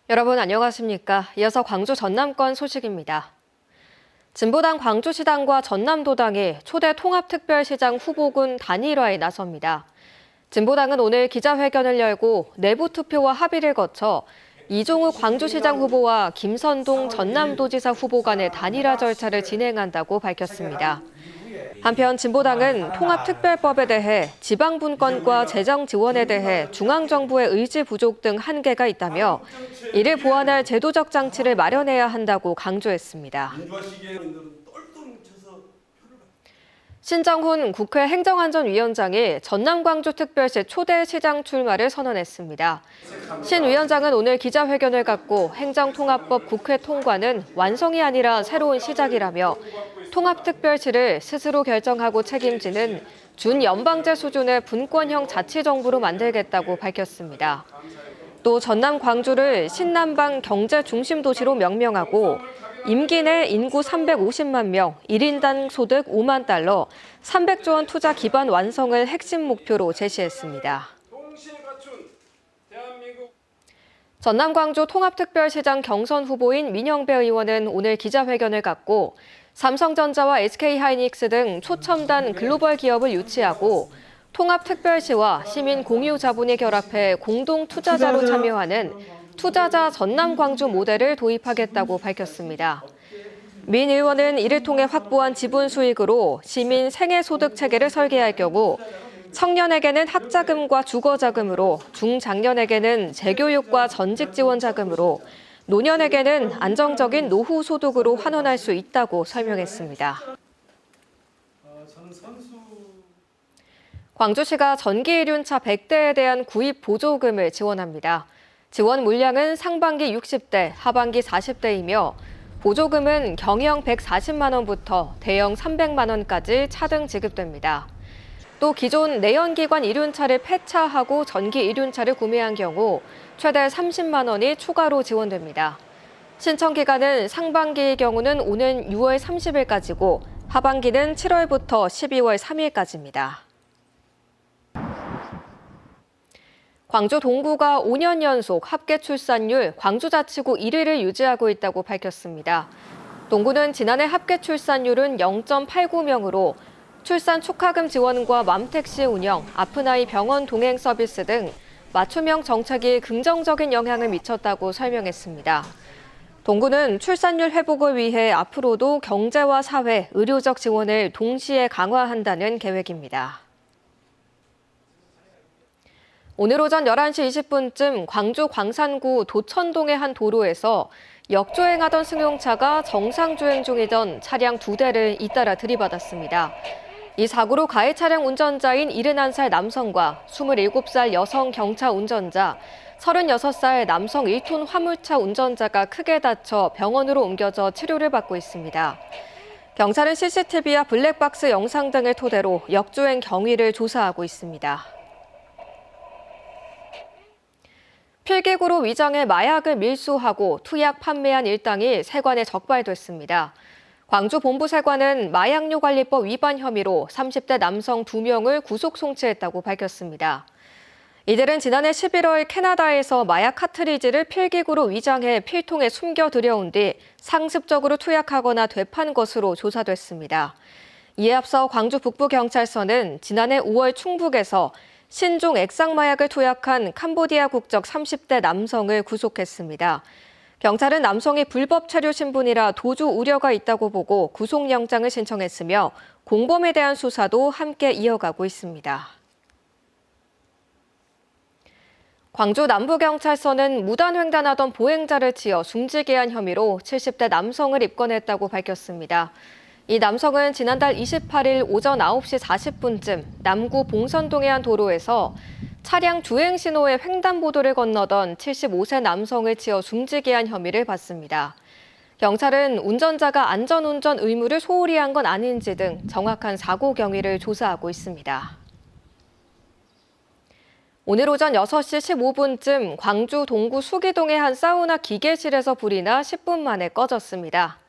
여러분 안녕하십니까? 이어서 광주 전남권 소식입니다. 진보당 광주시당과 전남도당이 초대 통합특별시장 후보군 단일화에 나섭니다. 진보당은 오늘 기자회견을 열고 내부 투표와 합의를 거쳐 이종우 광주시장 후보와 김선동 전남도지사 후보 간의 단일화 절차를 진행한다고 밝혔습니다. 한편 진보당은 통합특별법에 대해 지방분권과 재정 지원에 대해 중앙정부의 의지 부족 등 한계가 있다며 이를 보완할 제도적 장치를 마련해야 한다고 강조했습니다. 신정훈 국회 행정안전위원장이 전남광주특별시 초대 시장 출마를 선언했습니다. 신 위원장은 오늘 기자회견을 갖고 행정통합법 국회 통과는 완성이 아니라 새로운 시작이라며 통합특별시를 스스로 결정하고 책임지는 준연방제 수준의 분권형 자치정부로 만들겠다고 밝혔습니다. 또 전남 광주를 신남방 경제중심도시로 명명하고 임기 내 인구 350만 명, 1인당 소득 5만 달러, 300조 원 투자 기반 완성을 핵심 목표로 제시했습니다. 전남 광주 통합특별시장 경선 후보인 민영배 의원은 오늘 기자회견을 갖고 삼성전자와 SK하이닉스 등 초첨단 글로벌 기업을 유치하고 통합특별시와 시민 공유 자본이 결합해 공동 투자자로 참여하는 투자자 전남 광주 모델을 도입하겠다고 밝혔습니다. 민 의원은 이를 통해 확보한 지분 수익으로 시민 생애소득 체계를 설계할 경우 청년에게는 학자금과 주거자금으로, 중장년에게는 재교육과 전직 지원 자금으로, 노년에게는 안정적인 노후 소득으로 환원할 수 있다고 설명했습니다. 광주시가 전기 1륜차 100대에 대한 구입 보조금을 지원합니다. 지원 물량은 상반기 60대, 하반기 40대이며 보조금은 경영 140만 원부터 대형 300만 원까지 차등 지급됩니다. 또 기존 내연기관 1륜차를 폐차하고 전기 1륜차를 구매한 경우 최대 30만 원이 추가로 지원됩니다. 신청 기간은 상반기의 경우는 오는 6월 30일까지고 하반기는 7월부터 12월 3일까지입니다. 광주 동구가 5년 연속 합계 출산율 광주자치구 1위를 유지하고 있다고 밝혔습니다. 동구는 지난해 합계 출산율은 0.89명으로 출산 축하금 지원과 맘택시 운영, 아프나이 병원 동행 서비스 등 맞춤형 정책이 긍정적인 영향을 미쳤다고 설명했습니다. 동구는 출산율 회복을 위해 앞으로도 경제와 사회, 의료적 지원을 동시에 강화한다는 계획입니다. 오늘 오전 11시 20분쯤 광주 광산구 도천동의 한 도로에서 역주행하던 승용차가 정상주행 중이던 차량 2대를 잇따라 들이받았습니다. 이 사고로 가해 차량 운전자인 71살 남성과 27살 여성 경차 운전자, 36살 남성 1톤 화물차 운전자가 크게 다쳐 병원으로 옮겨져 치료를 받고 있습니다. 경찰은 CCTV와 블랙박스 영상 등을 토대로 역주행 경위를 조사하고 있습니다. 필기구로 위장해 마약을 밀수하고 투약 판매한 일당이 세관에 적발됐습니다. 광주 본부세관은 마약류 관리법 위반 혐의로 30대 남성 2명을 구속 송치했다고 밝혔습니다. 이들은 지난해 11월 캐나다에서 마약 카트리지를 필기구로 위장해 필통에 숨겨 들여온 뒤 상습적으로 투약하거나 되판 것으로 조사됐습니다. 이에 앞서 광주 북부경찰서는 지난해 5월 충북에서 신종 액상마약을 투약한 캄보디아 국적 30대 남성을 구속했습니다. 경찰은 남성이 불법 체류 신분이라 도주 우려가 있다고 보고 구속영장을 신청했으며 공범에 대한 수사도 함께 이어가고 있습니다. 광주 남부경찰서는 무단횡단하던 보행자를 치어 숨지게 한 혐의로 70대 남성을 입건했다고 밝혔습니다. 이 남성은 지난달 28일 오전 9시 40분쯤 남구 봉선동의 한 도로에서 차량 주행 신호에 횡단보도를 건너던 75세 남성을 치어 숨지게 한 혐의를 받습니다. 경찰은 운전자가 안전운전 의무를 소홀히 한 건 아닌지 등 정확한 사고 경위를 조사하고 있습니다. 오늘 오전 6시 15분쯤 광주 동구 수기동의 한 사우나 기계실에서 불이 나 10분 만에 꺼졌습니다.